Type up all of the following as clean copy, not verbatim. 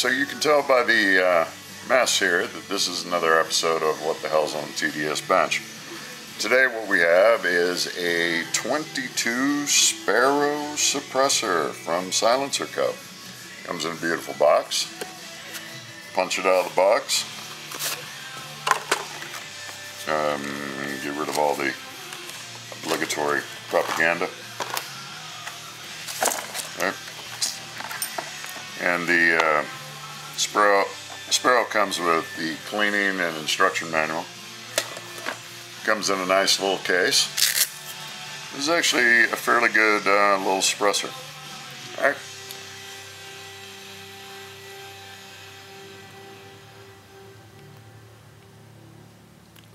So you can tell by the mess here that this is another episode of What the Hell's on the TDS Bench. Today what we have is a 22 SPARROW suppressor from Silencerco. Comes in a beautiful box. Punch it out of the box. Get rid of all the obligatory propaganda. Okay. And the SPARROW comes with the cleaning and instruction manual. Comes in a nice little case. This is actually a fairly good little suppressor. Alright.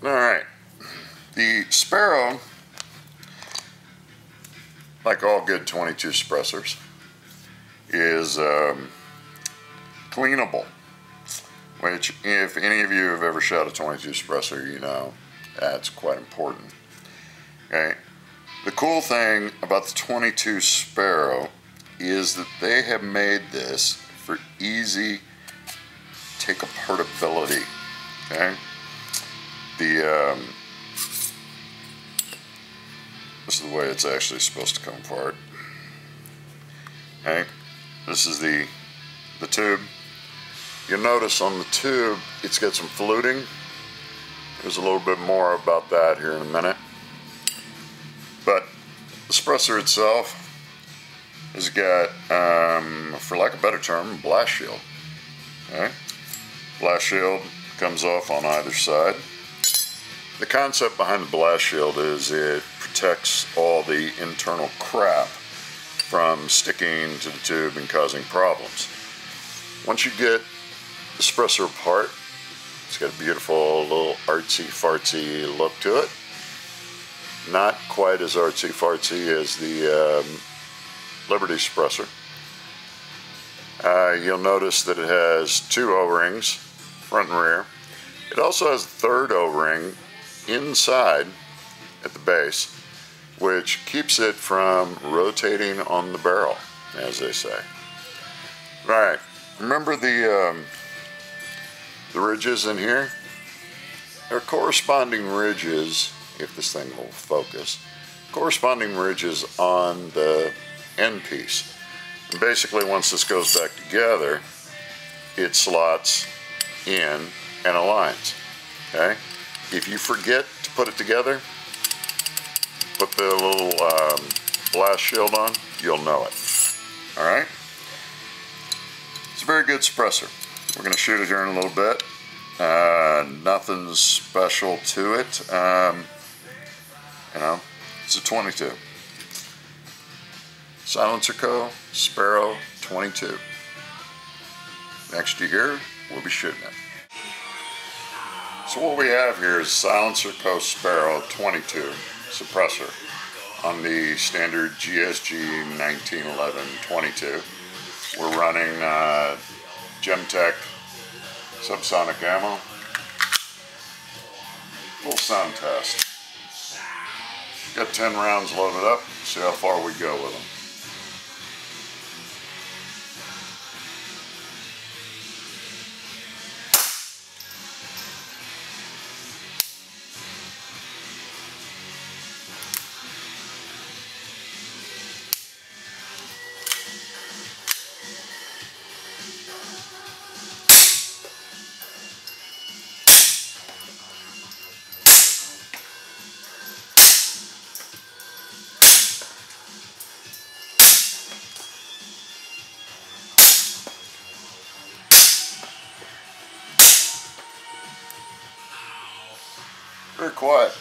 Alright. The SPARROW, like all good 22 suppressors, is cleanable. Which, if any of you have ever shot a 22 suppressor, you know that's quite important. Okay. The cool thing about the 22 SPARROW is that they have made this for easy take apartability. Okay. This is the way it's actually supposed to come apart. Okay. This is the tube. You'll notice on the tube it's got some fluting. There's a little bit more about that here in a minute. But the suppressor itself has got, for lack of a better term, a blast shield. Okay. Blast shield comes off on either side. The concept behind the blast shield is it protects all the internal crap from sticking to the tube and causing problems. Once you get the suppressor apart, it's got a beautiful little artsy-fartsy look to it. Not quite as artsy-fartsy as the Liberty suppressor. You'll notice that it has two O-rings, front and rear. It also has a third O-ring inside at the base, which keeps it from rotating on the barrel, as they say. Right. Remember the ridges in here? There are corresponding ridges, if this thing will focus, corresponding ridges on the end piece. And basically, once this goes back together, it slots in and aligns. Okay? If you forget to put it together, put the little blast shield on, you'll know it. Alright? It's a very good suppressor. We're going to shoot it here in a little bit. Nothing special to it. You know, it's a 22. Silencerco SPARROW 22. Next you hear, we'll be shooting it. So what we have here is Silencerco SPARROW 22 suppressor on the standard GSG 1911-22. We're running Gemtech subsonic ammo. Little sound test. Got 10 rounds loaded up. See how far we go with them. Very quiet.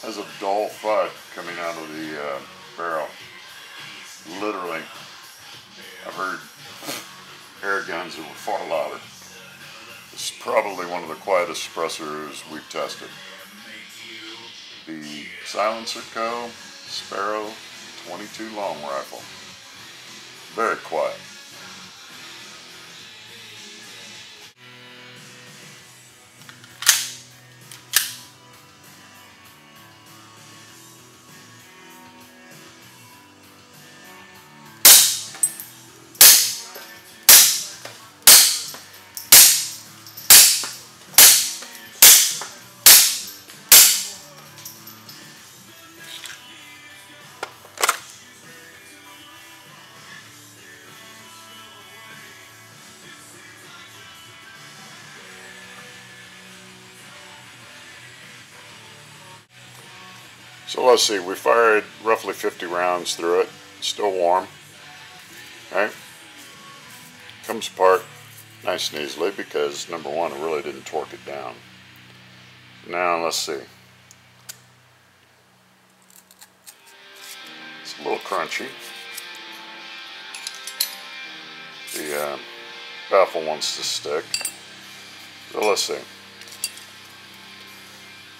Has a dull thud coming out of the barrel. Literally, I've heard air guns that were far louder. This is probably one of the quietest suppressors we've tested. The Silencerco SPARROW 22 long rifle. Very quiet. So let's see, we fired roughly 50 rounds through it. It's still warm. Okay. Comes apart nice and easily because, number one, it really didn't torque it down. Now let's see. It's a little crunchy. The baffle wants to stick. So let's see.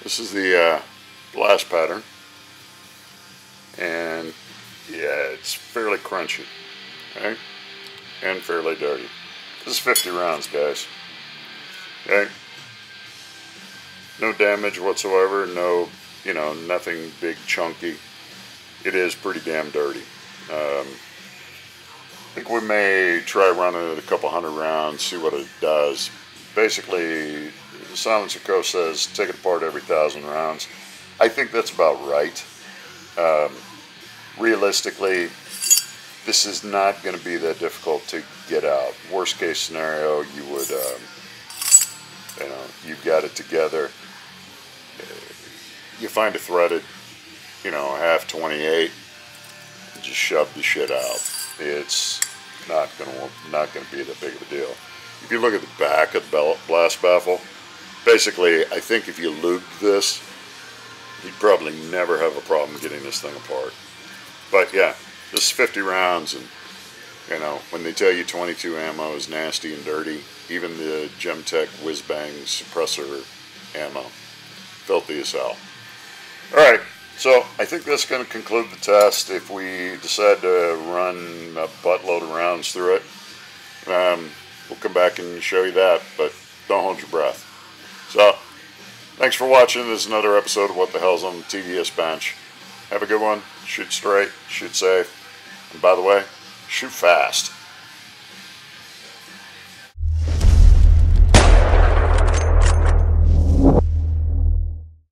This is the blast pattern. And yeah, it's fairly crunchy. Okay? And fairly dirty. This is 50 rounds, guys. Okay? No damage whatsoever, no, nothing big chunky. It is pretty damn dirty. I think we may try running it a couple hundred rounds, see what it does. Basically, Silencerco says take it apart every 1,000 rounds. I think that's about right. Realistically, this is not going to be that difficult to get out. Worst case scenario, you would, you've got it together. You find a threaded, half 28, and just shove the shit out. It's not gonna be that big of a deal. If you look at the back of the blast baffle, basically, I think if you lubed this, you'd probably never have a problem getting this thing apart. But yeah, this is 50 rounds, and when they tell you 22 ammo is nasty and dirty, even the Gemtech whiz bang suppressor ammo, filthy as hell. Alright, so I think that's going to conclude the test. If we decide to run a buttload of rounds through it, we'll come back and show you that, but don't hold your breath. So, thanks for watching. This is another episode of What the Hell's on the TDS Bench. Have a good one. Shoot straight, shoot safe, and by the way, shoot fast.